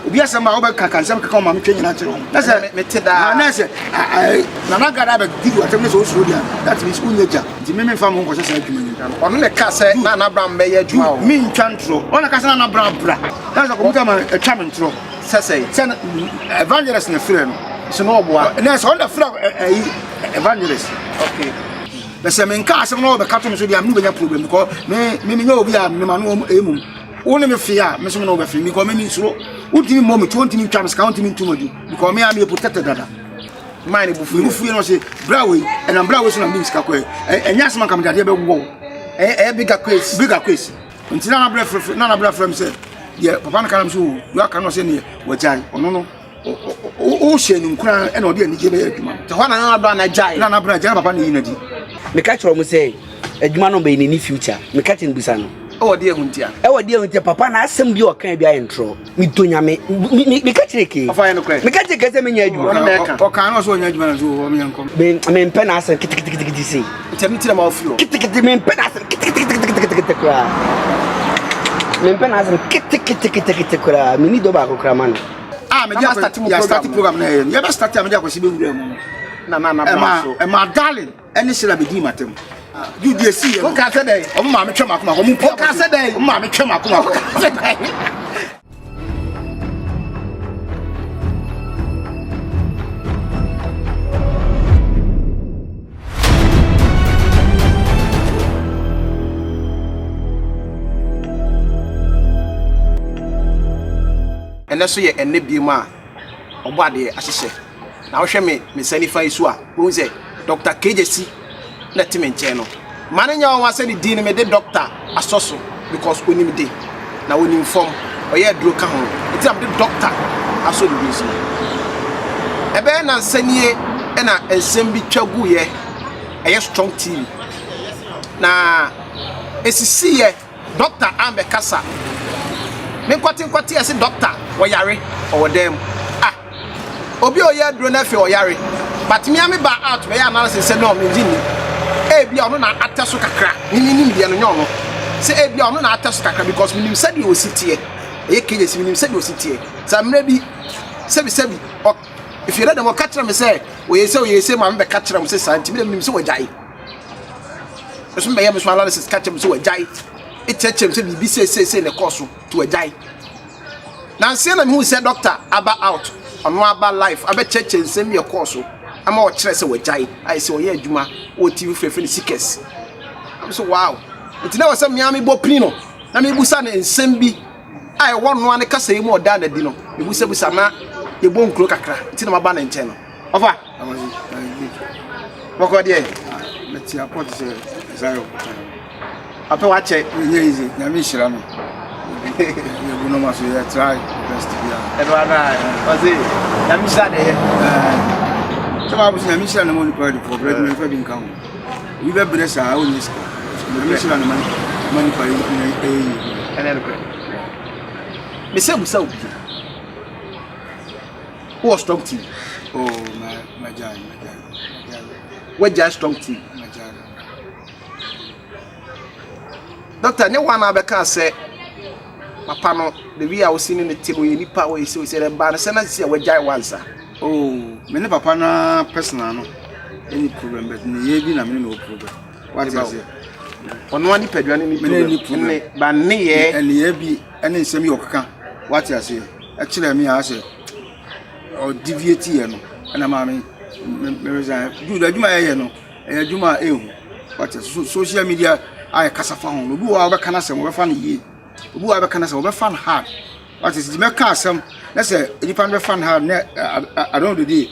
obi asema wo be kaka nsem kaka o ma metwe nyina kire na se meteda na se na Agradaa be give atem ne so suro dia that means unyeja nti me mfa mo nkose sa adwuma ni ono ne ka se na Abraham be ya adwuma o mi ntwa ntro ona ka se na Abraham bra na se Computerman atwa me ntro se evangelist na frɛ no so no oboa na se on the frɛ evangelist okay but se men ka asem no be ka to me so dia me benya problem because me nya obi a me ma no emum woni me fia me so no be fia because me ni suro utimi mo me tontimi twa me ska ontimi ntumadu because me am e protected dada mine bufu no say brawe and brawe so na me ska ko enya asem kam dade be wo bigger quest until na bra from say yeah papa na kanam so you aka no say ne wajai ono no o she ni nkura e na odi anije be adwuma te ho na bra na jai na bra jai papa na yi na di me ka chiro mo say adwuma no be ni future me ka tin bisa no e wodi ehuntia papa na asem bi o kan bi ayentro mi tonya me ka chire ke afa ye no kre me ka chire ke se me nya adwuma o kan no so nya adwuma na so o me yankom me mpe na asem kitikiti sei temi ma ofio kitikiti me mpe na asem kitikiti kwa me mpe na asem kitikiti kwa me ni do ba ko kra man me dia start program na ye be start am dia ko si be wura mu na so ma darling any shira be di matem you dey see you ka say dey o ma me twema kuma ko mu ka say dey o ma me twema kuma ko ka say dey and so ye enne bi ma obo ade ahyehe na wo hwe me sanifa isu a wo say Dr. KGyasi na timenche no mane nya won ase ni di ni me de doctor asoso because oni me de na woni inform oye duro ka ho iti am de doctor aso de bi so ebe na nsanie e na ensem bi twagu ye eye strong team na esisi ye doctor ambe kasa me kwati ase doctor wo yare o dem obi oye duro na fe o yare but me am ba out we analysis say no me gini bia ono na ateso kakra ni bia no nyono say bia ono na ateso kakra because me nim say the ositie e KGyasi me nim say the ositie sa mra bi sebi if you let them catch them say we say ma be catch them say santi me nim say we jai so me yam so analysis catch them say we jai e chechem say bibi say na course to we jai na say na me who say doctor aba out ono aba life aba chechem say me course ama o kire say we jai I say o ye adwuma o TV frefe ni sikes am so wow it na was me am bo pino na me busa na ensem bi ai wonno ane kasa yi mo da na di no me busa na ye bo nkro kakra it na maba na nche no ofa wako die meti apot se zayo apa wa che nye easy na me shira no ye bu no ma so ye try best bia edwana ozi na me shira de so I was in mission money party for bread and feeding count. We were blessed our own mission money party and then Miss South. Who was strong team? Oh my giant. What just strong team? My giant. Doctor, no one ever can say my panel, the way I was seeing in the table, you need power, so he said, and by the sentence, I will giant once. Oh, me papa na personal no any problem but me bi na me no problem what is it ono ani peduane ni problem me ba ne ye ene ye bi ene nsem ye okaka what is it e kire me a se o deviate ye no na ma me resign do adwuma ye no e adwuma ehu what is social media ay kasafa ho obi wa be kana se mo be fa no ye obi wa be kana se mo be fa no hard what is it me ka asem na say nipa be fan hard na I don't do dey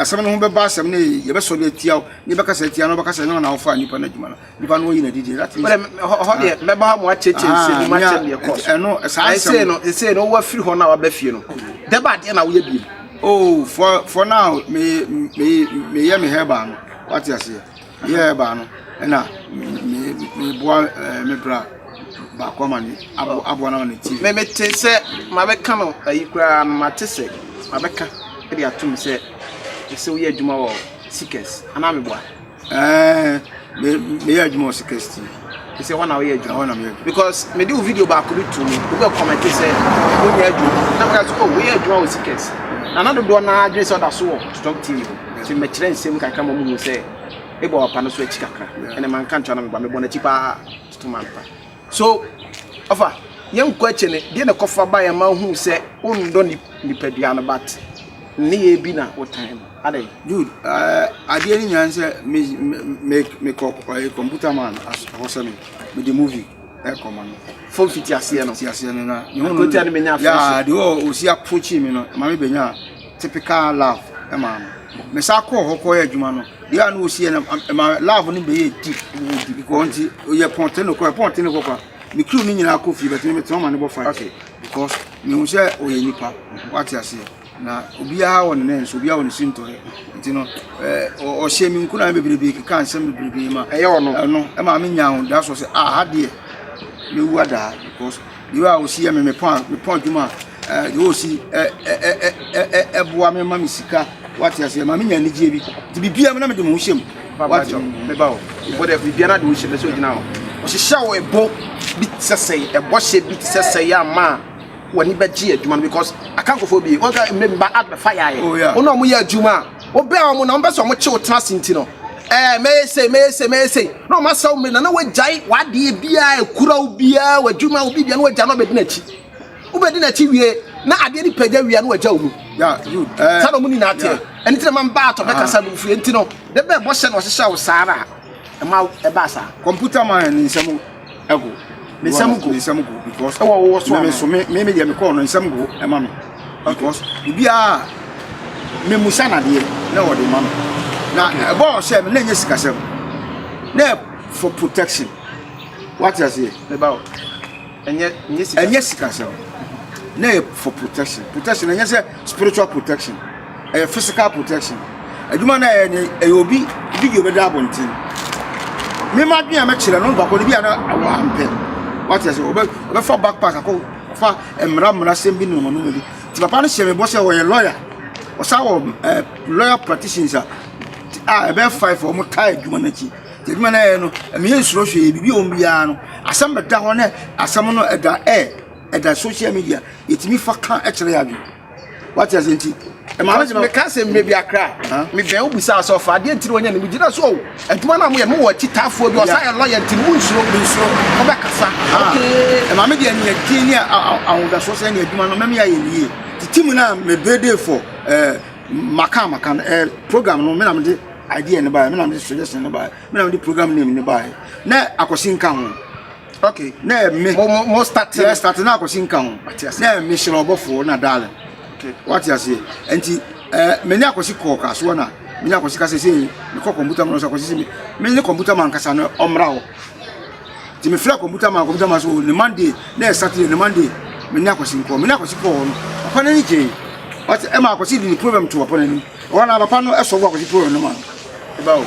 asem no be ba asem na ye be so be tiaw ni be ka se tiaw no be ka se no na wo fa nipa na djuma nipa no yi na didi that is ho de me ba mo acheche se ni ma che me course no I say no wa free ho na wa ba fie no de ba de na wo ye bi oh for now me ye me heba no what you say ye heba no na me boa me bra ba koma ni abo na na TV me te se ma be ka no ayi kura ma te se ma be ka e dia tum se wo ye adwuma wo sikes ana me boa me ye adwuma wo sikes ti He say one hour because me do video back to me. We go comment say when you do. Na me go we do our seekers. Na na do na address other so Strong TV. So me chire nsem kakra mo mu say e bo papa no so echi kakra. Ene man kan twa na me ba me bo na chi pa to man pa. So ofa yen kwache ne de na kofa ba ya ma hu say ondo ni padua no bat. Ni e bi na what time. Ade dude ade ni nyan say me Computerman as hosami me the movie e command phone fit ase no na you go me nya ya de o si approach me no ma me benya typical love e ma no me sa ko hokọ ya adwuma no de anu o si na ma love no be ye deep because ye ponte no kwa me crew ni nyina ko fi but me tell ma ne bo fight because me hu say o ye nipa what you say na obiya won ne so obiya won sintore nti no o shemi nkuna bebrebe ka nsem bebrebe ma eye ono no e ma me nya ho da so say ha de me wuada because the way o see me point duma the o see boa me ma misika what you say ma me nya ni je bi ti bibia me na me de mo hjem what me ba o bo de bibia na de wo hjem so gina o hihya wo ebo bi sesei ebo hye bi sesei ama wani beji adwuma because akankophobia o ga member at the fire ye ono mo ye adwuma o be o na mbeso mo che o tena sinti no me say no ma saw me na wajai wade bia ekura bia wadwuma obi bia na wajja no bedi na chi wie na ade ni pagya wie na wajja omu ya you sa no muni na ate enti na man ba to be kasa bu fu enti no de be bo hye no hye wo sara e ma e ba sa Computerman ni nsemu ego Nisamugo because me dey me call no Nisamugo e ma me because bia me musa na de na wo de ma me na e bo say me na nya sika sem na for protection what you say about enya sika sem na for protection enya say spiritual protection physical protection aduma na e obi video be da bontin me ma dua me kire no ba ko bia na awo ampe what you say obe for backpack ko fa emra sem bi no no mali ti papa no sheme bo say wo lawyer o sa wo lawyer practitioners be 5 o mo tie djuma na chi djuma na no me ensuro hwe bibi o mbia no asam beda ho na asam no eda social media etimi fa kan e kire ya bi what you say me can say maybe akra me be obusa so fa de ntiri wonya ne bi gina so aduma na mo ye mo wo titafo bi o sa lawyer ntiri mo nsuro ko be kasa okay me de ani akini awuda so se ne aduma no me ya ye nie titimu na me birthday for maka program no me na me de idea ne ba me na me suggestion ne ba me na me program name ne ba na akosinka ho okay na me mo start na akosinka ho na me shiro obofo na darling what you say enti me ni akosi ko ka so na me ni akosi ka se me ko Computerman so akosi me ni Computerman kasa no omra ho ti me fra Computerman so ne Monday na Saturday ne Monday me ni akosi ko no ko na ni je what e ma akosi di problem to papa ni ona papa no e so go akosi problem no ma e ba o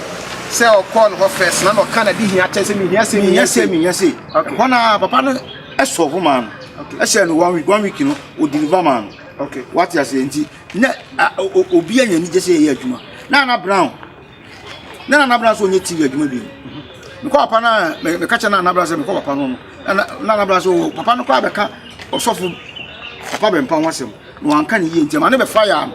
se o call ho first na no kana di hia chese me hia se okay ona papa no e so go man okay e se no 1 week no o deliver man okay what you say nti na obi anya ni je say ye adwuma Naana Brown so nye TV adwuma bi me ko papa na me ka cha Naana Brown say me ko papa no Naana Brown so papa no ko abeka osofo papa be mpa wasem no anka ne ye nti ma ne be fire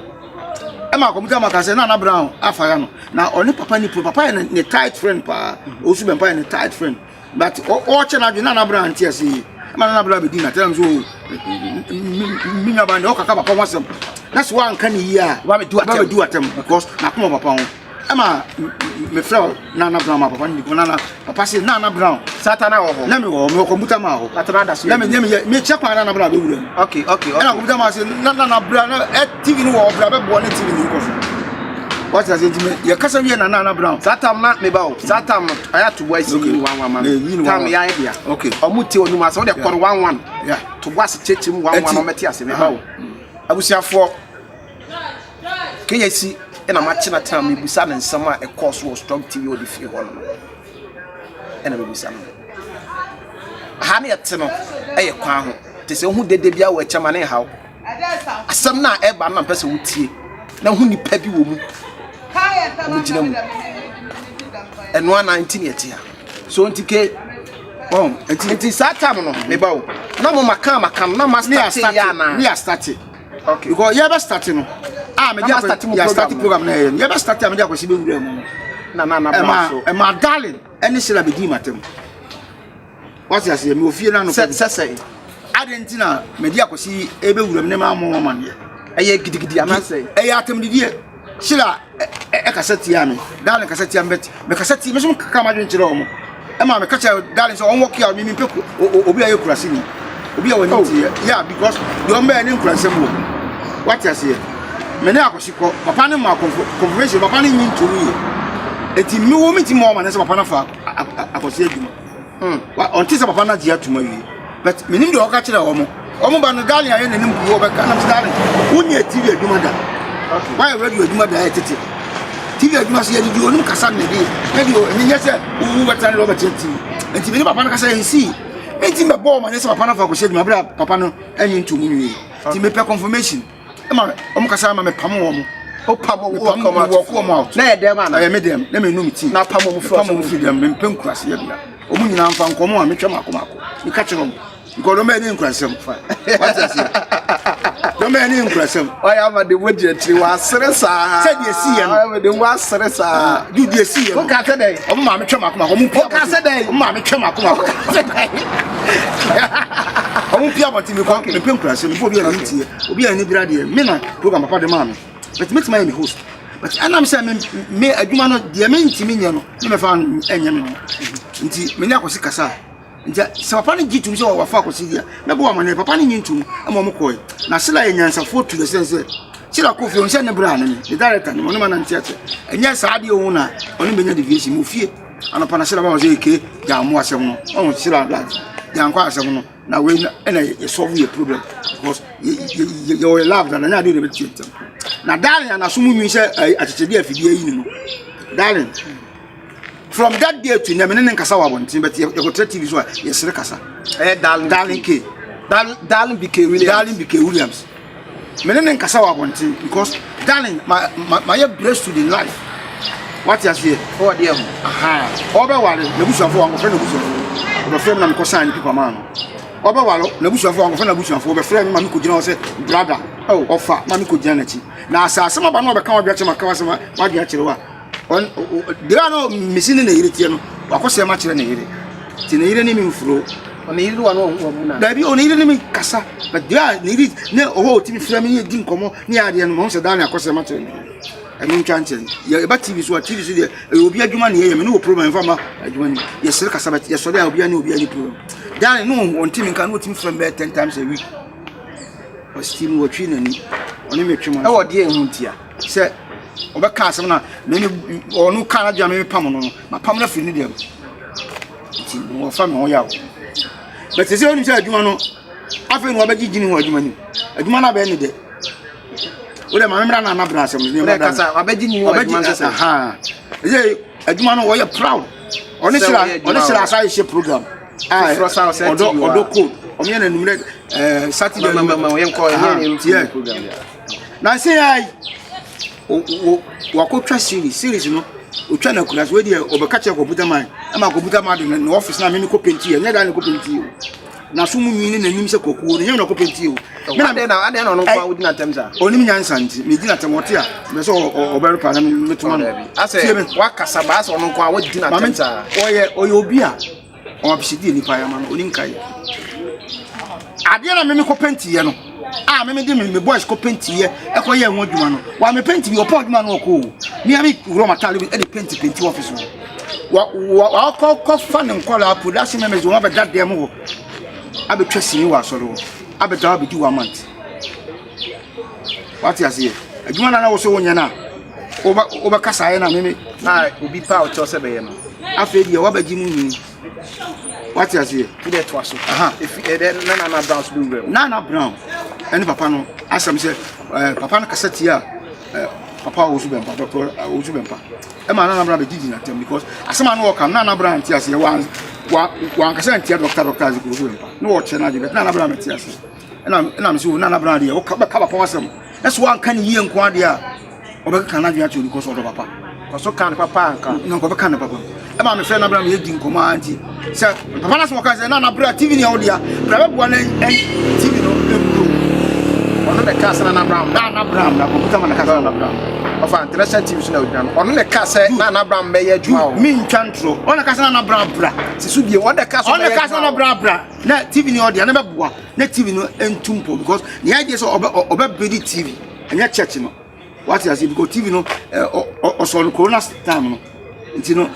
e ma Computerman ka say Naana Brown afire no na oni papa ni papa ne tight friend pa osu be mpa ne tight friend but o che na Naana Brown nti ase ma Naana Brown be di na tell am so minya bande o kaka papa wasem that's why anka ne ye a ba be do atem because na kuma papa ho ama me fra Naana Brown ma papa ni ko Naana papa say Naana Brown satana wo ho na me wo me Computerman ho satana da so na me check pa Naana Brown be wura okay na Computerman say Naana Brown na TV ni wo bra be bo na TV ni ko what you say me ye kasa wie na Naana Brown satam na me ba o satam aya to boys ni 11 man tam ya dia okay omuti onuma so de kor 11 yeah to boys chechim 11 o meti ase me ba o abusiafo KGyasi ena ma china tam me busa na nsama e course wo Strong TV o di fi ho no ena me busa no ha na yete no e ye kwa ho te se hu dede bia wo chama ne hawo asam na e ba na pese wutie na hu nipa bi wo mu omugina mu eno 19 yete ya so ntike oh enti saa time no me ba wo na mo makam na master ya na me start okay because you ever start no me dia start program na you ever start me dia kwesi be wura mu na so e ma darling any shira be di matem what you say me ofie na no say adentina me dia kwesi e be wura mu ne ma mo ma ne eye gidigidi anase eye atem didie shira e kaseti ya me darling kaseti ya mbet me kaseti me so kaka ma dwen kire o mo e ma me ka che darling so on work ya me peku obi aye kurase ni obi a wani ti yeah because the ombe ni kurase mo what you say me ne akoshiko papa ne ma confirmation papa ne nyi nturu ye eti mi wo mi ti mo ma ne se papa na fa akosi adwuma on ti se papa na dia tuma wi but me nim de o ka kire o mo ba no darling aye ne nim bu o be ka na darling wonye TV adwuma da why radio adwuma da tete TV adwuma se yedi onum kasa ne de na di o nyenye se wo betan lo betan TV enti me papa na kasa ensi enti me bo ma ne se papa na fa akosi adwuma bra papa no anyi ntumu wi ti me pe confirmation I'm kasa ma me pam wo mo o pam wo come out na e dem ana e me dem na me no meti na pam wo fu dem me pen kurase ya bia o mu nyina mfa nkomo a me twam akomako me ka kire mo because do me ni nkurasem what you say do me ni nkurasem o ya ma de wodi atiri wa sere sa se de esi ye no de wa sere sa du de esi ye o ka se dey o ma me twam akomako mu o ka se dey o ma me twam akomako I'm pia but me kwa me pen kurase me obi na ntie obi ani bra de me na program papa de ma me but me try me host but anam say me adwuma no de me ntimi nye no me fa enye me nti me ne akosi kasa nti se papa ne gitum se wa fa akosi dia me bo amane papa ne nyintum ama mo koy na sela enyansa for to the sense sila ko fi on se ne bra ne the director ne mo ma na ntie ate enye sa ade o na oni benya deviation mo fie anapa na sela ba o se ke ja mo asem no on sila that yankwa asem no na we na e solve your problem because you love that na do the bit na darling na so mu nwi se atechede afidie yi ni no darling from that day to na me ne nkasa wa bontin but you go tell TV so yes re kasa darling K darling BK Williams me ne nkasa wa bontin because darling my blessed to the life what you say oh dear obe wale na busuafo wa ngofre na busuafo obe frame na me ko sign people man obe walo na busuafo wa ngofre na busuafo obe frame ma me ko gina o se brother offer ma me ko gina na chi na asase ma ba no obe kan obi ache ma ka wase ma wa gi akire wa on de ano misini na yire tie no wakose ma kire na yire ti na yire ni mi mfuro on yire wa no mu na da bi on yire ni mi kasa but de na yire ne oho ti mi frame ni di nkomo ni ade no mo se da na akose ma kire emi ntwanche ye ba TV so de obi adwuma ne ye me no problem fa ma adwuma ni ye sere kasa ba ye so de obi ani problem dan no on team nka no team from 10 times a week o steam wo twi nani oni me twema e wo de ehun tia se oba ka asem na me onu ka na dwa me pam no ma pam na firi ni dem ti wo fa me ho yawo but se oni se adwuma no afi no oba gigini ho adwuma na be ni de ode ma memra na bra asem ni me kasa abaji ni wo adwuma se ha ye adwuma no wo ye proud oni sira asa program odo code o me na numre Saturday mama yen ko yen program ya na say ai wakotwa series no otwa na kura so we dey obeka che Computerman ama Computerman de na office na me ni ko penti nya da ni ko penti na so mu nwi na nim se kokuo ne nya na ko penti o me na ade na no kwa wudi na temza oni mi nyansa nti me di na temote a me so oberu pa na me tuma no ase wakasa ba so no kwa wudi na temza oye obi a o abisidi ni pa ya ma no oni nkai ade na me ko penti ye no me di me boys ko penti ye e ko ye ho dwuma no wa me penti bi opo dwuma no ko mi abi ro matale bi e de penti office wa ko fa ne nkola production members won ba dadde mo abi twasini wa soro abi da bi di wa month what you say adwuma na wo so wonya na oba kasa ye na me na obi pa o cho se be ye no afi di wa ba gi mu ni what you say ide to aso if Naana Brown so do Naana Brown and papa no asam say papa no kasa tia papa wo so bempa doctor wo so bempa e ma Naana Brown be gigi na tem because asama no work Naana Brown tia say wan kasa tia doctor as wo so bempa no watch na de Naana Brown tia say na me say Naana Brown de o ka papa wasam that's one kan yi enko ade a obeka na dua tia because of papa so kan papa anka no papa kan papa e ma me friend Abraham ye di nkomo anti se papa na so ka se na Abraham TV ni audio bra be bo na TV no ono the cast na Abraham na Computerman na cast na Abraham of international TV so na odwan ono the cast na Abraham be ye adwuma o mi ntwantro ono cast na Abraham bra sisu bie ono the cast na Abraham bra na TV ni audio na be boa na TV no entumpo because the idea so obe build TV anya church no what you see because TV no so corona time no nti no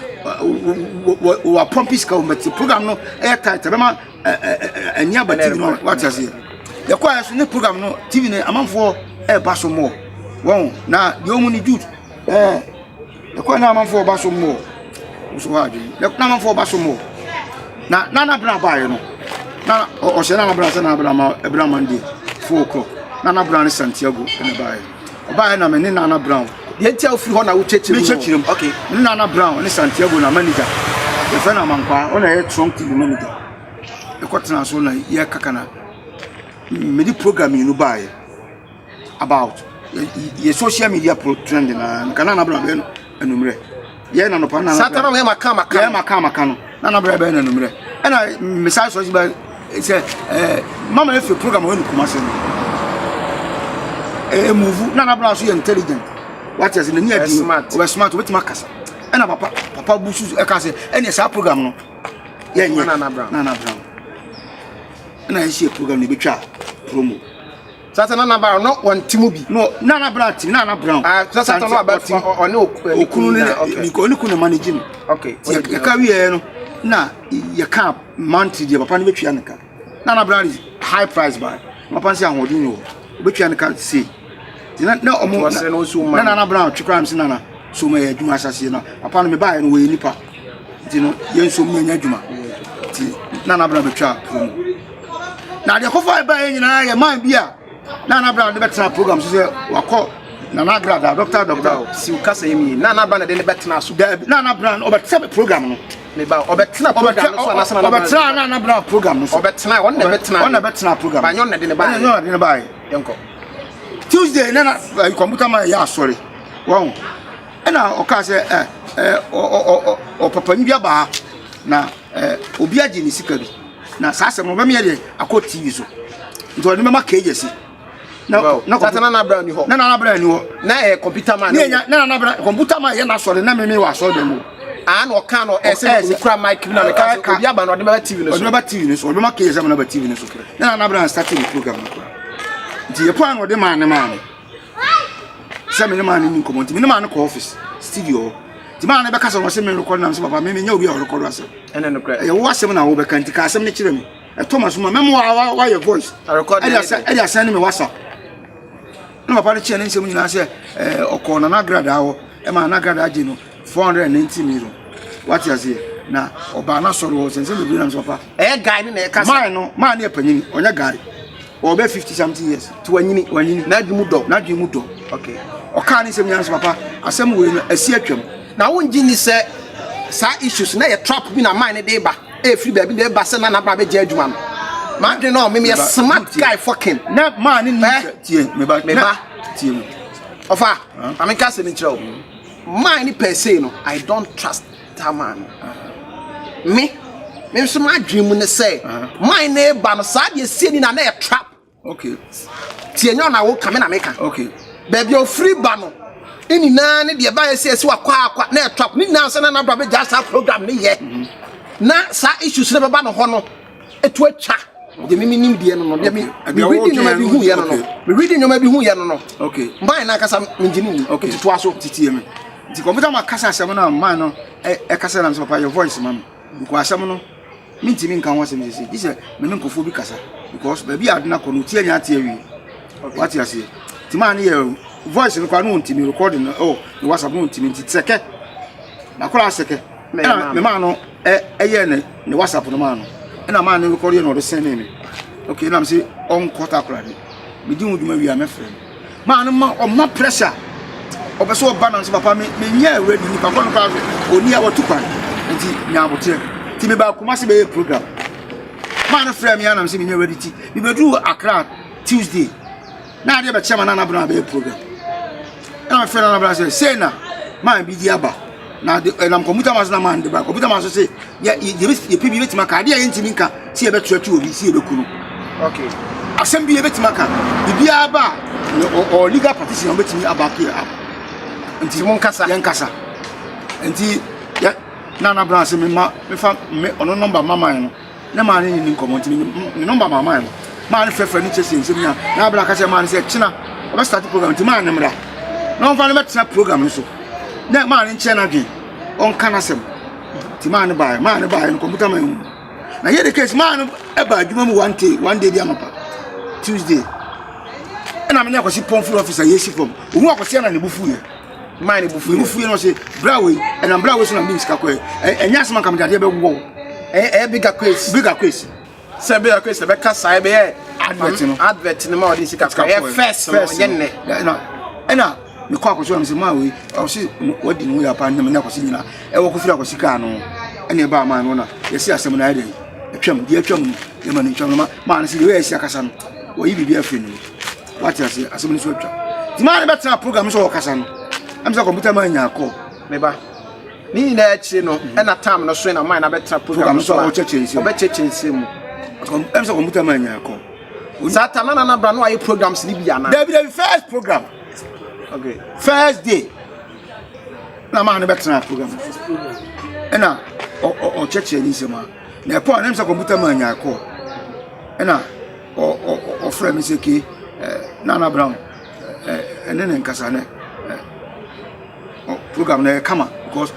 wa pompis ka umeti program no airtight be ma anya ba TV no what you see the choir so ne program no TV no amanfo ba so mo won na de omu ni jude the choir na amanfo ba so mo so wa ju na amanfo ba so mo na bra ba ye no na o se na bra se na bra mande 4 o'clock na bra ne Santiago ne ba ye oba na me ne Naana Brown de tia ofiri ho na wo chechirim okay ne Naana Brown ne Santiago na manager e fa na mankwa ona ye trunk TV manager e kwatena so na ye kaka na me di program you buy about ye social media pro trend na kana Naana Brown be no enumre ye na no pa na satana we maka no Naana Brown be na enumre e na message so ba say mama e program we no kuma se move Naana Brown so intelligent what is in the near smart with makasa and papa busu e ka say any sa program no yeah Naana Brown and I see a program ni betwa promo satana Naana Brown no one timubi no Naana Brown satana no about on okunu ni because okunu manage no okay e ka wi no na ye ka monthly de papa ni betwa nka Naana Brown is high price buy papa say ahodun no betwa nka say na omo na Naana Brown twikram se na so ma adwuma asase na papa no me bae no we nipa ti no yenso mu nya adwuma ti Naana Brown betwa promo na de kofa bae nyina ye man bia Naana Brown de betna program so se wakọ na Agradaa doctor si ukasa yemi Naana Brown de betna so Naana Brown obetna program no me ba obetna program so na obetna Naana Brown program no so obetna on na betna program ba nyon na de ne bae yenko Tuesday na Computerman ya sorry wow na oka se o papa ni bia ba na obi agi ni sika bi na sasa mo be me ye akọ TV so nto ni mama KGyasi na Naana Brown ni ho Naana Brown ni ho na Computerman na Naana Brown Computerman ye na sorry na me wa so dem an o kan o ese kura mic na me ka obi aba na o de ba TV no so o de ba TV no so o be ma KGyasi na ba TV no so na Naana Brown starting the program no di e plan o de man se me man ni nkomo me man ko office studio di man be ka so se me record na so papa me nya obi a record ase ene no kra e wo asem na wo be kan ti ka asem ne kire me e Thomas ma memo wa your voice record e dia send me WhatsApp no papa ne chie ne nsem nyina se okọ na Agradaa wo e ma na Agradaa je no 490 million what you say na oba na soro wo sense be na so papa e guy ni na e ka man ne panyin onya guy obe 50 something years to wanyini na dwumu do okay o kan ni sem nyanso papa asem we no asi atwam na wonji ni se sa issues na ye trap bi na man dey ba e free baby dey ba se na Naana Brown be je adwuma man dey no me smart guy fucking na man ni tie me ba tie me ofa ameka se ni kire man ni per se no I don't trust that man me so my dream ne say my neighbor no sa de sie ni na na trap okay tie nyo na wo kame na meka okay baby o free ba no eni na ne de ba esi wakwa na trap ni na so na Naana Brown be just program ne ye na sa issues ne ba no ho no etu atwa de mimi nim de no de me reading no ma bi hu ye no me reading no ma bi hu ye no okay mban na kasa engineer okay to aso titie me di Computerman kasa asem na man no e kasa na so papa your voice man ko asem no minti min kan wasem say this me nkofo bi kasa because baby adna ko no tie nya tie wi what you say ti man ye voice no kwa no ntimi recording no the WhatsApp no ntimi nti seke na kora seke me man no ye ne WhatsApp no man no na man no recording no de send me okay na me say on quarter kora ni me di hu duma wi am friend man ma o ma pressure obeso balance papa me nya ready ni papa no ka oni a watu kwan nti nya abote ti me ba kuma se be program man frame ya na me nya ready ti me be do Accra Tuesday na dey be chairman Naana Brown be program na me friend Naana Brown say na man bi di aba na na Computerman na man de ba Computerman so say ye pibi betima ka de ye ntimi nka si ye betuatu obi si ye bekunu okay asem bi ye betima ka bibia ba o legal partition betimi abaki nti mon kasa yen kasa nti ya na branch me fa me ono number mama no na ma ni nkomo nti ni number mama no ma ni fefe ni chese nsem na bra ka se ma ni se china o start program nti ma ni mra na on fa ni betina program no so na ma ni nche na dwen on kana sem ti ma ni buy no Computerman na ye the case ma ni e ba adwuma mu one day bi amapa Tuesday na me na kwasi pomful officer yesi pom ohu akwasi na ne bufu ye ma ni bufu ye no se brawe e na brawe so na mix ka ko enya asema kam dade be wo bigger quiz se bigger quiz be kasa be advert no ma odi sika ka e first ye ne na me kwa akoso am se ma we o se wadi no ya pa na me na akoso nyina e wo ko fira akoso ka no ene ba ma no na yesi asem na ade atwam di atwam ye ma ni twam no ma na se we yesi akasa no wo yi bibia fe no what you say asem ni so atwa di ma na betra program so wo kasa no am se Computerman nya akọ me ba ni na echi no e na time no so na man na betra program so wo chechensi o be chechensi mu am se Computerman nya akọ AZAATANA na bra no ayi programs ni bia na the first program okay first day na man na betra program ena o chechensi ma na po na am se Computerman nya akọ ena o friend say ke Nana Brown enen nkasa ne program na kama because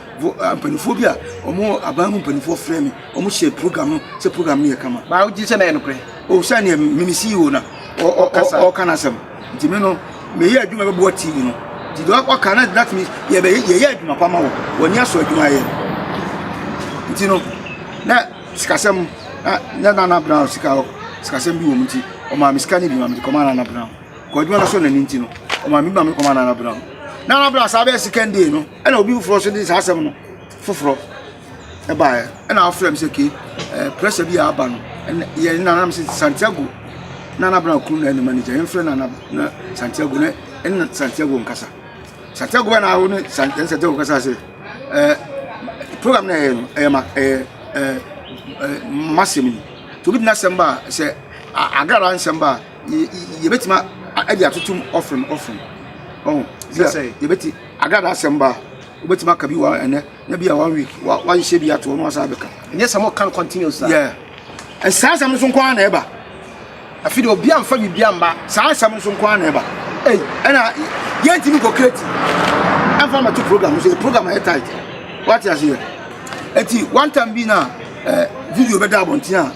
penifobia omo abamu penifo frame omo share program no se program ne kama ba o ji se na enokre o se na mimi CEO na o kana sem ntime no me ye adwuma be bo TV no ti do akwa kana that means ye adwuma kwa ma wo woni aso adwuma ye ntino na sikasem na Nana Brown sikasem bi wo mti o ma miskani bi ma mti koma Nana Brown ko adwuma na so na ninti no o ma mi ba me koma Nana Brown Nana Brown sabe second day no e na obi fufuro so dis asem no fufuro e ba e na afrem se ke pressure bi aba no ye Nana am se Santiago Nana Brown kru na manager en frɛ na Santiago na en Santiago nkasa Santiago na ho ne Santiago nkasa se program na no masemi to bi na semba se Agradaa semba ye betima adi atotum offering oh say ye beti Agradaa semba obetima ka bi wa ene na bi a 1 week wa nhye bi ato no asa beka nye samo can continue sir yeah and sam so nkwa na eba afide obi amfa bi amba sam so nkwa na eba ena ye ntimi go create amfa ma to program so the program is tight what you say enti one time bi na video be da bontia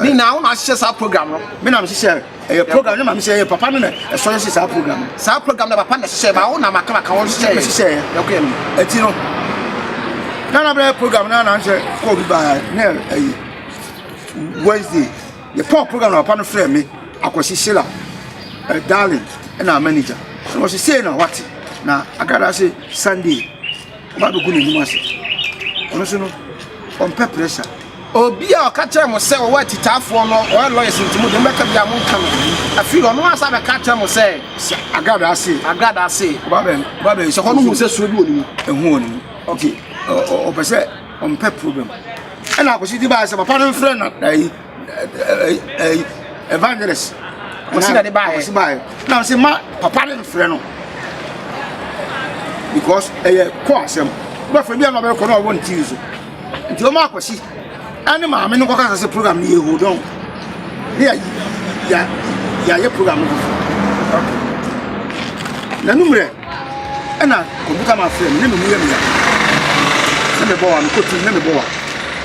ni na una share sa program no me na me share program na ma me share papa no na so share sa program na papa na share ba una maka won share okay enti no na bra program na share ko bi ba na Wednesday the program na papa no frame me akosi shila darling na manager so she say na what na Agradaa say Sunday ba do gunu ni mase ono so no on pressure obi a ka kire mo se wo atitafo no o lawyers ntimo de meka bia mo nka no afiro no asa be ka kire mo se Agradaa say ba be so hono mo se suro bi oni ehu oni okay o pese on problem ena ko si di ba se papa no friend na evangelist o si na de ba na se ma papa no friend no because ko asem ba fa bia no be ko no won tizo nti o ma akwasi ani ma me no ko ka se program ni hold on ya program no na numre ena Computerman friend ne me mu ya me ya se me bo wa me ko ti ne me bo wa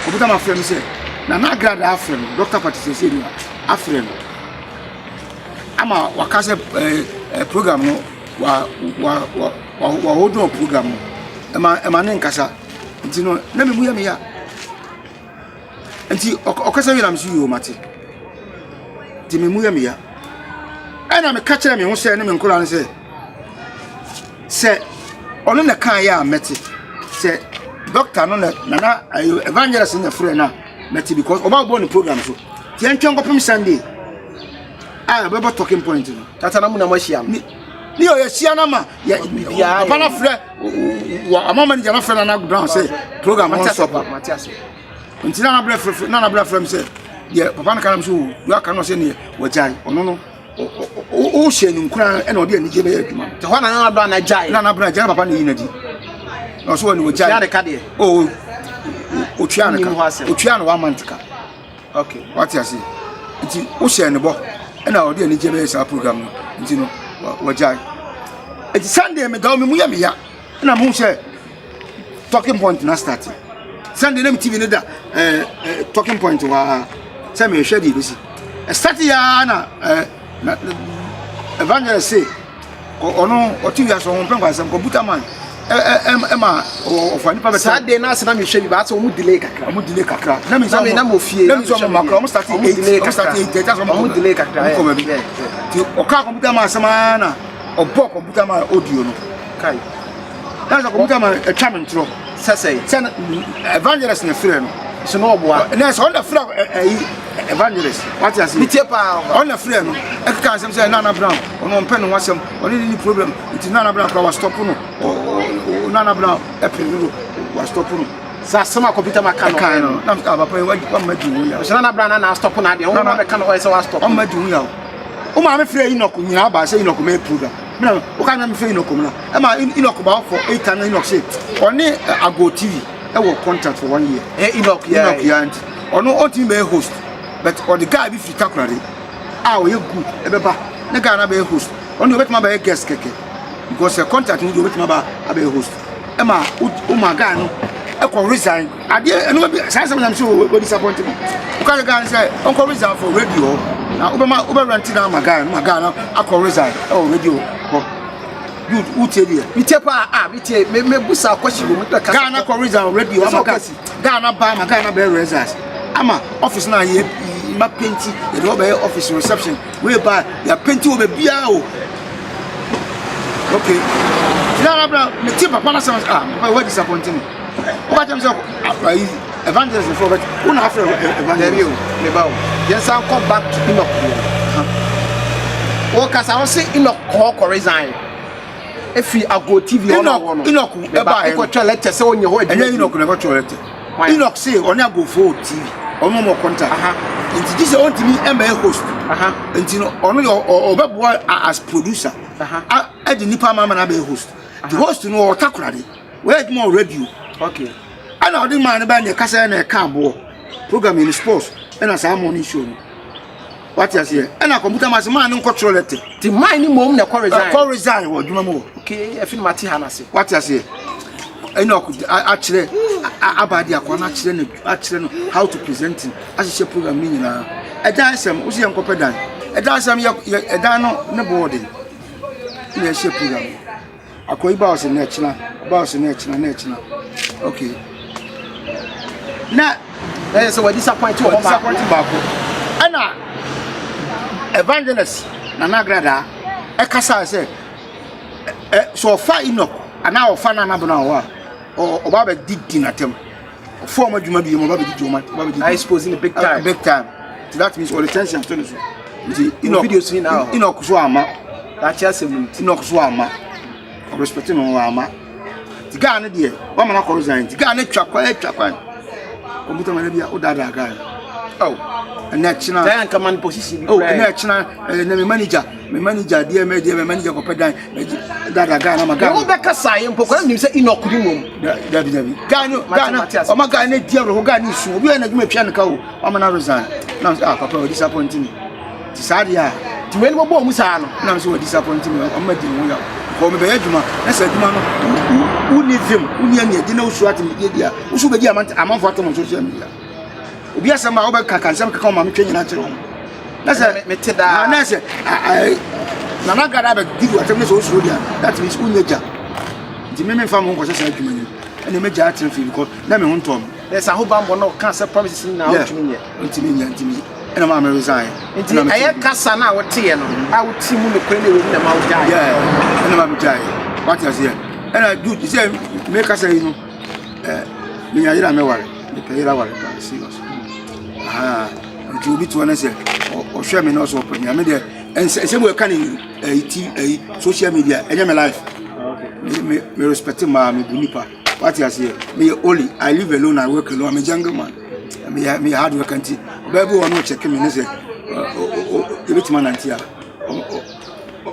Computerman friend se na Agradaa friend Dr. Patricia se ni afriend ama wakase program no wa hold on program no ema ne nkasa nti no na me mu ya me ya nti okasa wi na msu yo mate ti me mu ya me ya ana me ka kire me ho se ne me nkola ne se ono na kan ya mete se doctor no na evangelist na free na mete because oba bo ni program so ti entwen kopim Sunday beba talking point no tata na mu na machia ni o ye sia na ma papa na frɛ wa mama ni jana frɛ na Agradaa say program on stop Matias nti na bra frɛ me say ye papa na kanam so you aka no say ne wajai ono no o hye ni nkura e na odi ani je be adwuma te ho na Agradaa na jai na Agradaa jai papa na yi na di no so woni wajai ya de ka de o twa na wa mantika okay what you say nti o hye ne bo e na odi ani je be sa program no nti no wajai eti Sunday me dawo me mu ya me ya na mu hye talking point na start Sunday na me TV ne da talking point wa say me hwe di bisi start ya na evangelist say ono o TV aso ho pen kwa sam Computerman ma ofani pa beta Sunday na se na me hwe bi ba so mu delay kakra na me na mo fie na me so makro mo start 8 that's mo delay kakra ti o ka Computerman sama na o bo Computerman audio no kai that's a Computerman a chairman tro say evangelist na frɛ no so no oboa na so on the frɛ evangelist what you say bitie pa on the frɛ no e ka nsɛm sɛ Naana Brown ono mpɛ no wasɛm ono ni problem nti Naana Brown ka wa stop no Naana Brown e pere wa stop no sa sama Computerman kan no na ka papa wa ma di wo ya so Naana Brown na stop na de wo ma be kan ho say wa stop o ma di wo ya o ma me frɛ Enoch nyina ba sɛ Enoch me program na o ka na me frɛ Enoch na e ma Enoch ba for 8 times Enoch say oni Ago TV e wo contract for 1 year Enoch ya ono o team be host but or the guy be free takurade ah o ye good e be ba na guy na be host ono bet ma ba guest keke because the contract ni do bet ma ba be host e ma o ma guy no e ko resign ade eno be say am so we disappoint me o ka guy say on ko resign for radio na o be rent na ma guy na akọ resign o radio ko you utelie bitie pa bitie me busa kwashi go mutaka guy na ko resign radio ama guy na be resign ama office na ye ma painti e do be office reception we ba ya painti o be bia o okay na bra me ti papa na say papa we disappointing me o ba tell say evangelist for but una after evangelist me ba o yes I come back to Enoch o ka sa o say Enoch ko resign if you Ago TV on Enoch e ba e ko tell letter say onye ho anya Enoch na ko toilet Enoch say on Ago for TV on mo contact nti this on TV e host nti no ono o be boy as producer a di nipa mama na be host the host no o takurade we had more radio okay ana odi man ba ne kasa na e ka abo program in sports na sa morning show what you say ana Computerman se man nko toilet the man ni mom na ko resign wo dwuma mo okay e fi mati hanase what you say Enoch actually abadi akwa na actually no how to present him as a program ni nyina edan sem usi enkope dan edan sem edan no ne boarding na share program akoyi ba ose na echina okay na so we disappoint back ana evangelist na Agradaa e kasa say so far Enoch ana ofa na Naana wa o baba didi na tem form adwuma bi mo baba didi o ma I suppose in the big time so that means all the tension to so Enoch videos ni now Enoch so ama that chance Enoch so ama respect no ama the guy na there wa ma na ko resign the guy na twa kwa Computerman na bia o dada guy oh na china dan command position oh na china na me manager dia me manager ko pedan dada guy na ma guy wo be kasa ye mpoko na nim se Enoch di mom dabi guy o ma guy na dia ro guy ni su obi na dwuma pia nka o o ma na resign na papa o disappointing me ti sadia ti weni mo bo mu sa no na so disappointing me o ma di mu ya ko me be adwuma na sa adwuma no uni vim uni ani de na usu atem dia usu be dia amanfo atem social media obi asema oba kakansem kaka ma metwe nyina kire na se meteda na se na Agradaa be give atem so usu dia that means unyeja di me fam ho kwose sa adwuma ni ene meja atem fi because na me ho ntom there's a whole bambo no can say promises na otumi ntimi ena ma me resign nti aye kasa na wote ye no a wote mu no kure na we na ma wo dai ena ma me jai what you say ena do say me kasa yi no me yira me ware me payira ware serious nti obi to na say o hwe me no so opanya me de and say we can social media and my life. Me respect my bunipa. What you say? Me only I live alone, I work alone. I'm a younger man. Me hard work and baby one check me and say rich man and tia.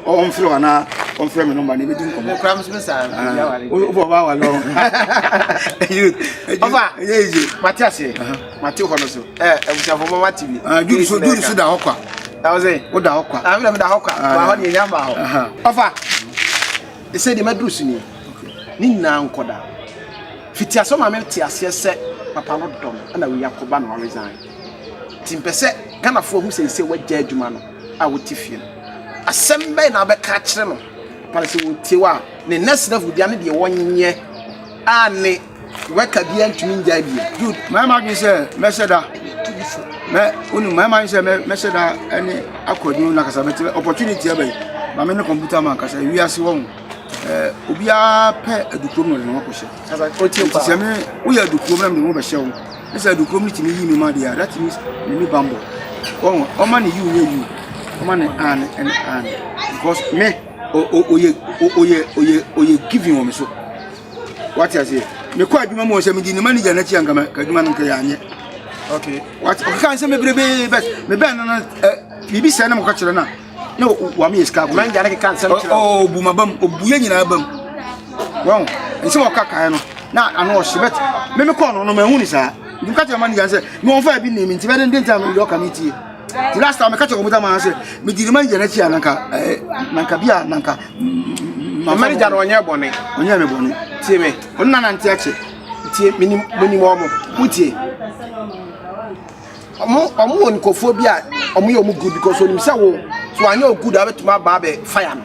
On floor na on frame no money. Me do come. Promise me sir. Wow alone. You. Matias here. Matthew Honoso. Ebusia for mama TV. Do so da hokwa. That was it. Wo da hokwa. I will da hokwa. Wa ho de nyamba ho. Ofa. They say the medrusu ni. Ni na nkoda. Fiti asoma me ti ase se papa no dom na we yakoba no resign. Timpese Ghana fo hu say wagya adwuma no a wo tifie. Asembe na be ka kire no. Pale se wo tiwa ne next level dia ne de wonye a ne weka bia ntumi ngya bia. Good. My man say meseda. Me unu my man say meseda any akodu na kasa beti opportunity ebe. Ma me no Computerman kasa wi ase won. Obia pe adukrom no no kwose. Asa otie pa. Se me wo ya adukrom na me no be hyew. Esa adukrom ni timi yi me ma dia. That means me ni bambo. Oh, o man you nye you. O man and because me oye giving me so. What you say? Me kwa adwuma mo se me di ni manager na chi angama ka adwuma no ka ya anye. Okay. What o kan se me brebe best me ben na bibi se na mo ka kire na na wa me iska Man jare ke kan se no kire. Oh bu mabam obuye nyina bam. Wow, nse wo kaka no na ano shibet me ko no me hu ni sa. Du ka tell manager say me on fa bi ni me nti be den time me ka meeting. The last time I catch a Computerman say me di manager na chi ananka bia nanka Manager no onye bone. Onye me bone. Tie me. Onna na nte ache. Tie mini mo mo. Utie. Omo won kofo bia omo ye omo good because onim say wo so anya good abetuma ba be fire no.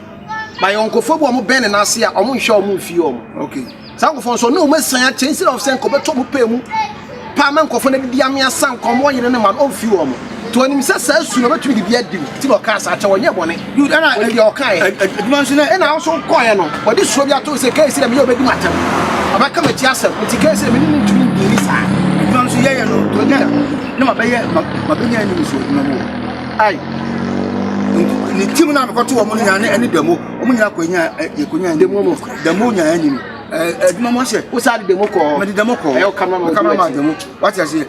Ba yon kofo bo omo ben na ase a omo hwe omo fie omo. Okay. Sa kofo so no masan a change of sen ko beto mo pa mu. Pa man kofo na bia me asan ko mo yire ne man o fie omo. To onim say sa su no betumi di bia dim. Ti lo ka sa che wonye bone. You na e o kan e. Adwuma so na e na so ko ye no. Odi so bia to say kai say me obedi matem. Abaka ma ti asem. Ti kai say me ni ntumi di sa. Adwuma so ye no. To na ma be nya ni so na mo. Ai. Ni tim na me ko to wo mo nya ne ani demo. O mo nya ko nya ye ko nya demo mo. Demo nya ani. Adwuma mo se. Wo sa de demo ko. Me de demo ko. E o kama ma demo. What you say?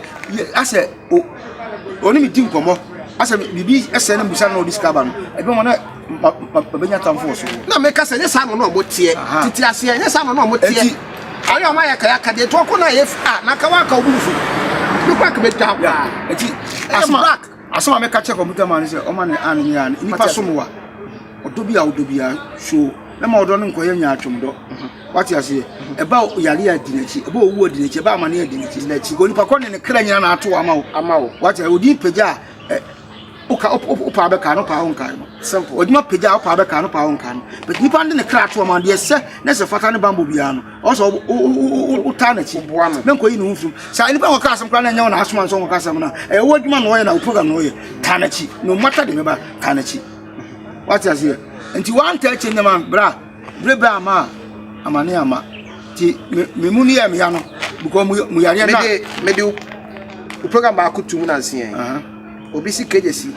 Ase oni mi tim komo asa bibi ese na busa na discover no ebe mo na benya tamfo so na me ka se nye sa no no mo tie titi ase nye sa no no mo tie ayo ma ya ka de to ko na ye na ka wa ka obufu bi kwa ka be da kwa eti asoma me ka che Computerman se o ma ne an nya ni pa so mo wa odobia show na ma odo no nkoye nya atwomdo what you say eba yare adinachi eba owu adinachi eba amane adinachi na chi go nipa ko ne kra nyina na ato amawo what you odi peja opa be ka no pa honka no simple odi ma peja opa be ka no pa honka no but nipa ne kra ato amawo de se na se fata ne bambo bia no also uta na chi boa no na nkoyi no hufum sa nipa ko ka asem kra na nya na asoma nso ko ka asem na e woduma no ye na program no ye ta na chi no matter de me ba ta na chi what you say nti one touch in the man bra breba ama amane ama ti me muni ya me ya no because mu yare na me de program ba kutu na nsia obi si KGyasi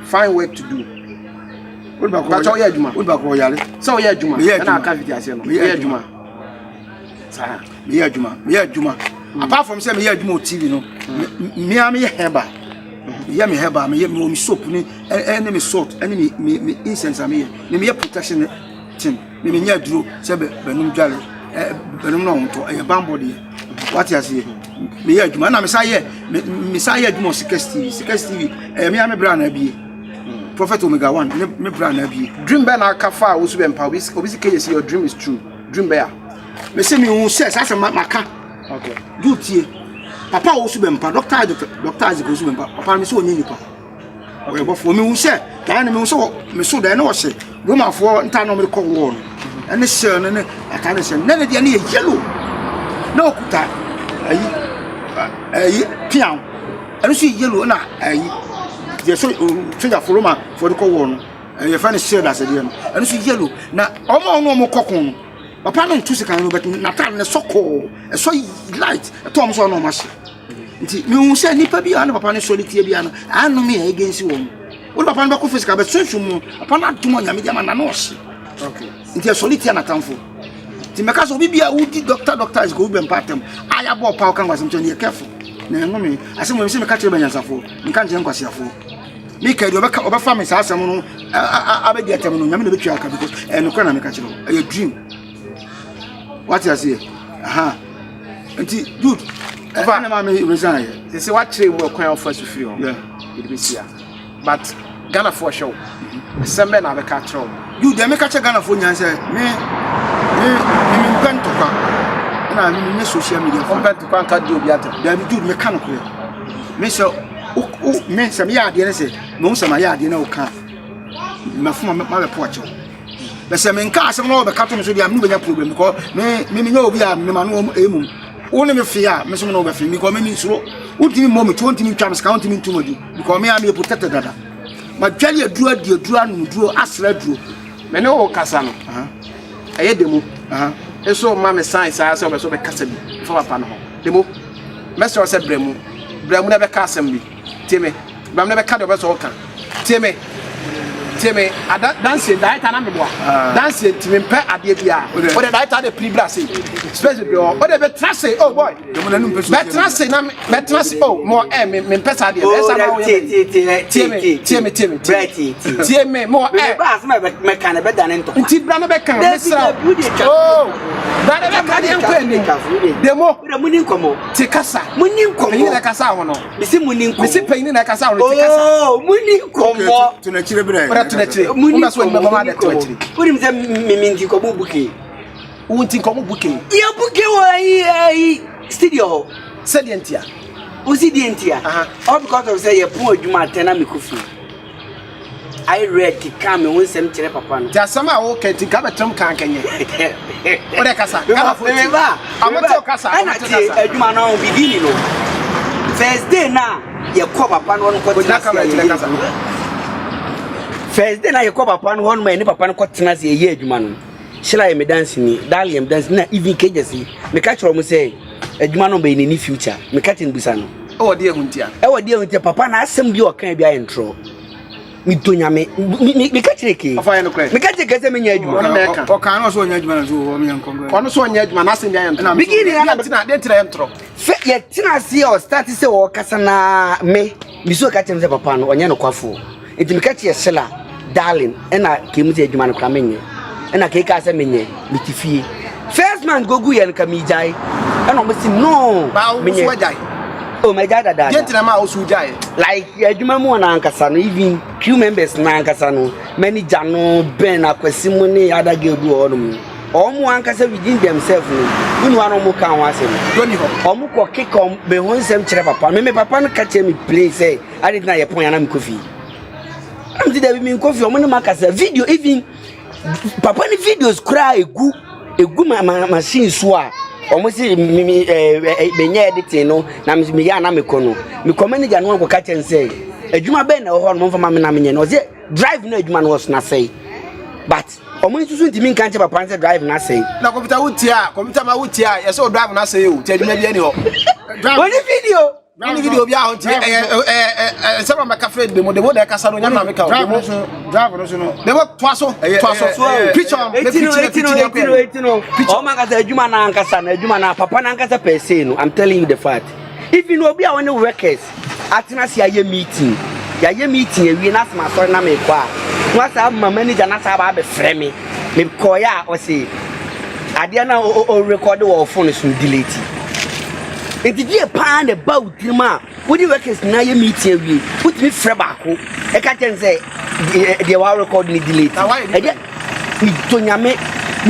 find work to do what ba ko ya adwuma what ba ko yare so ya adwuma na aka video ase no ya adwuma sa me ya adwuma apart from say me ya adwuma o TV no me am ye heba me heba me me soap ni ene me salt ene me incense am me protection team me nya duro se benum dwale benum no onto e bambo de what you say me ya adwuma na me say adwuma Sikes TV me am bra na bie Prophet Omega 1 me bra na bie dream be na kafa wo su be mpa obi si KGyasi your dream is true dream be me say me won say asa maka okay do tie papa wo su be mpa doctor go su be mpa papa me so onye nipa o bo fo me won say dan me won so me so dan na wo se Roma for nta no me ko wo no ene shell ne aka ne shell ne de ne ye yellow na okuta ayi pian ene so yellow na ayi je so finger for Roma for the ko wo no ye fa ne shell da se de no ene so yellow na omo kokon papa no ntu sika no but na ta ne soko so light to so no ma she nti me hu se nipa bi ana papa ne solitie bi ana anu me against wo wo papa no ko physical be sunsun papa na dum nya me dia ma na no hye okay nti soliti na tamfo ti meka so bibia wo di doctor is go be empatem aya bo pa kan wasem to ne careful na ngo me asem me se me ka kire banyansafo nka nje nkwasiafo me ka di obefa me sa asem no abedi atem no nya me na betwa aka because no kwa na me ka kire a dream what you say aha nti dude na ma me resign they say what kire wo kwan ofa sufiri ho yeah it be sia but Ghana for show sembe na be ka kire you dey make a Ghana for nyanse me mpento kwa na me social media mpento kwa nka di obi atem da bi dude me ka no kure me so me se me ya de ne se me unsa ma ya de na o ka mafuma ma be po acho be se me nka asem na o be ka to me so dia me benya problem because me nya obi a me ma no emu woni me fia me so na o be fia me ko me ni suro utimi mo me to ntimi twa me ska ntimi ntumadu because me am e protected dada ma dwale adura no duro asra duro me ne o kasa no aye demo eso ma me science asa o be so be kasa bi fa papa no ho demo me so se bremu na be kasa bi teme bremu na be ka do be so ka teme ada dance daita na me boa dance teme pe ade bia o de daita de pribra say space bi o de be trase oh boy demo na numpe so be trase na me trase oh mo me pesa ade be sa na o teme mo ba asma me kan be dan nto nti bra no be kan me sra oh bra no be kan de enko eni demo muni nkomo ti kasa muni nkomo ni na kasa ho no bisi muni nkomo bisi peyin na kasa ho no ti kasa oh muni nkomo to na chire bra to na chire una so ni mama da to chire unim se mimi nkomo buke unti nkomo buke ya buke wo ai studio sedientia usidientia all because of say ye pon adwuma atena me kofi I read ki come won sem kire papa no ja sama wo kenti ka betom kan kanye o de kasa ka fo ti ba amato kasa adwuma no bigini no first day na ye ko papa no ko tena first day na ye ko papa no won ma ni papa no ko tena se ye adwuma no shila ye me dance ni dalium dance na even KGyasi me ka kire mo say adwuma no be ni future me ka tin bisa no o de ehuntia papa na asem bi o kan bi intro mi tonya me ka chireke afa no kre me ka chireke se me nya adwuma o kan no so nya adwuma na so o me nkongo ono so nya adwuma na asem bi ayantro bigini na tina de tira yantro fe ye tina se o start se o kasa na me so ka chireke se papa no onya no kwafo enti me ka chireke sela darling na kemu se adwuma no kra menye na ke ka se menye mitifie first man gogu ye nka mi jai na o me si no menye oh my god dada gentle ma osujae like adwuma mu na ankasa no even crew members na ankasa no manager no ben akwasi mu ne other girl bi onum omu ankasa within themselves no unu anu mu kan wa sem doni ho omu ko kick be hon sem kire papa me papa no ka che me play say I did na ye pon ya na me kofi am ti da bi me kofi omu ne makasa video even papa ni videos kra egu machine so a omo si benye editing no na me ya na me kono me manager no ko ka chen say adwuma ben na ho no mo fama me na menye no say drive na adwuma no was na say but omo nsusu ntimi nka nche papa say drive na say na computer ma wutia ye so drive na say o ti adwuma bi ani ho only video bi a ho ti sama ma ka friend be mo de mo de ka sa no nya na me ka drive no so no de mo twaso picture o manga za adwuma na ankasa na adwuma na papa na ankasa per se no I'm telling you the fact even obi a won workers atena se aye meeting ewie na asma sorry na me kwa no sa ma manager na sa ba be frɛ me ko ya o say ade na o record wo phone so delete it dey pan about him a what the workers na ye meeting ewie put me frɛ baako e ka chen say they were record ni delete e dey mi tonya me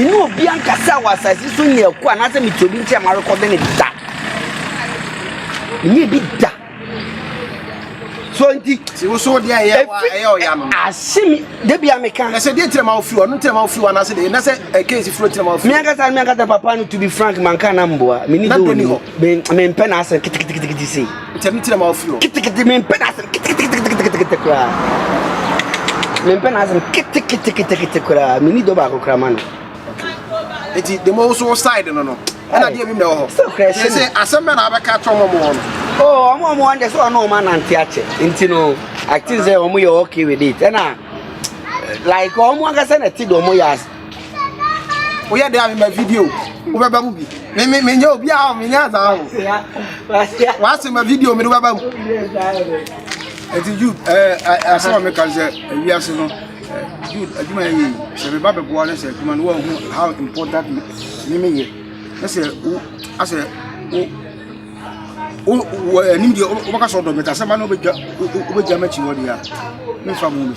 no obi ankasa wa asase so nya ku anase mi tobi ntia ma record ni da ni bi da so nti si wo so dia ye o ya no asimi de bia me kan na se de tire ma ofiri no tire ma ofiri na se de na se case fro tire ma ofiri me ankasa papa no to be frank man kan na mboa me ni do ni me mpe na ase kitikiti say tire ma ofiri kitikiti me mpe na ase kitikiti kwa me mpe na ase kitikiti kwa me ni do ba ko kra man eti the mo so side no na de bi me ho say asem na abeka to mo no oh mo wonder so no man anti ache nti no I think say omo you okay with it. And like omo akasa na ti do omo yas. We are there in my video. We baba mu bi. Me nya obi a me nya za ho. Wa se my video me do baba mu. And you I saw me can say we are no you aduma yi se me baba bo na say aduma no how important me ye. I say I say nim de o baka so do meta se ma no obeja machi wo dia me fa mo mi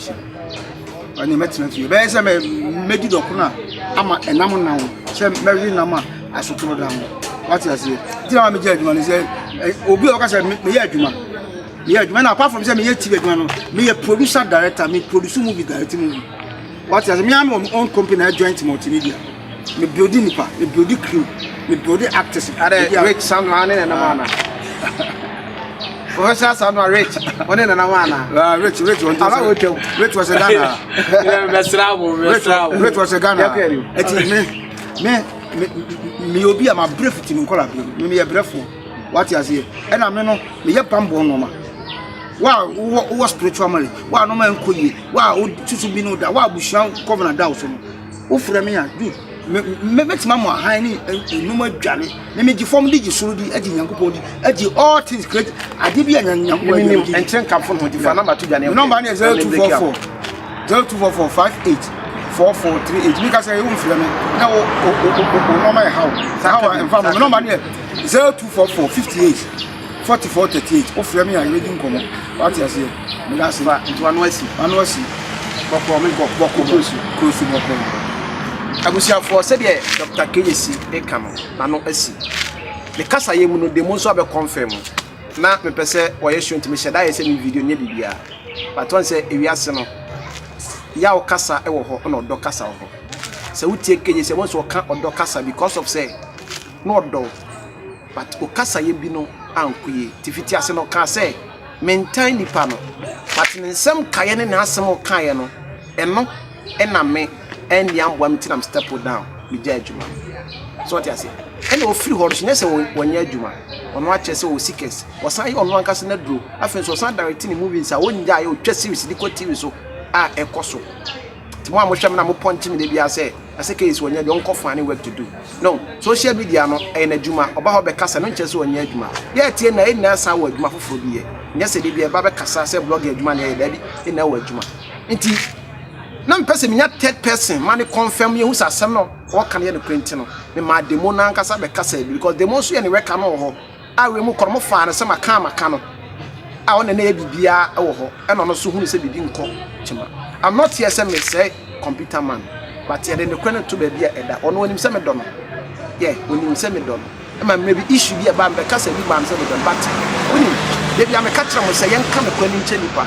ani metina fi be se me di do kuna ama enam na wo se me na ma asotro da wo what you say ti na me je aduma ni say obi o ka se me ye aduma na apart from say me ye TV aduma no me ye producer director me produce movie director movie what you say me am own company joint multimedia me building nipa me building crew me building actors rich sound man na mana Professor sound rich one na mana rich was a Ghana rich was a Ghana me obi am brief to me call me ye brief what you say and am no me ye pambo no ma wa spiritual man wa no man koyi wa tutu bi no da wa bushan covenant da so no wo frɛ me ya dude me mama hani enuma dwane me me form digi suru di agi nyankopɔ di agi all things great ade bi nyankopɔ adi enchen kapfo no di fa number 2 dwane number is 0244 me ka say you frɛ me na wo normal how how number is 0244 58 44 38 o frɛ me ya ready nkomo what you say me ga say into anwasi boko me boko close boko abusiafo se de Dr. KGyasi e kamo na no asi the kasa ye mu no de mo so be confirm na me pese wo ye show ntimi sheda ye se mi video nya bibia but won se ewiase no ya o kasa e wo ho na odo kasa wo ho se wutie KGyasi mo so ka odo kasa because of say no odo but o kasa ye bi no ankuye tifiti ase no ka say maintain nipa no but nsem kaye ne na asem o kaye no eno ena me and yam am step down me judgment so what you say and o free horse nyese won ya adwuma ono ache se o seekers o san ye ono ankase na duro afen so san directing movies a wonja ye o twa series di ko TV so a ekoso ti mo amhwem na mo point me de bia say ase case won ya de onko fane work to do no social media no e na adwuma oba ho be kasa no nche se won ya adwuma ye tie na e na sa wa adwuma foforo bi ye nyese de bia ba be kasa se blog adwuma na ye da bi e na wa adwuma nti na mpese minya third person man confirm ye hu sasem no o kan ye ne kwenti no me ma demo na nkasa be kasa because demo so ye ne weka no ho a we mu kormo fa na se maka no a wona na ye bibia e wo ho e no no so hu se bibi nko chima I'm not here say me say Computerman but ye ne kwene to ba bia eda ono onim se me do no ye onim se me do no e ma maybe issue bia ba be kasa bi ba am se me do but onim de bia me ka kire mo se ye nka me kwani nche nipa